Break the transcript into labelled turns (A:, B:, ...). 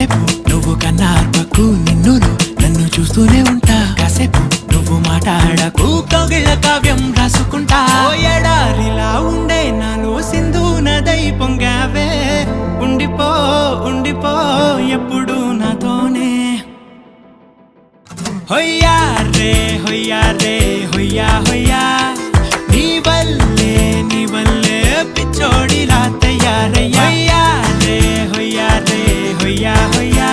A: కాసేపు నువ్వు కన్నార్పకు నిన్నులు నన్ను చూస్తూనే ఉంటా కాసేపు నువ్వు మాట్లాడకు కౌగిళ్ళ కావ్యం రాసుకుంటా ఓ ఎడారిలా ఉండే నాలో సింధు నదై పొంగావే ఉండిపో ఉండిపో ఎప్పుడు నాతోనే హొయ్యా రే హొయ్యా రే హొయ్యా హొయ్యా నీ వల్లే పిచ్చోడిలా తయారయ్యా హొయ్యా రే హొయ్యా రే హొయ్యా హొయ్యా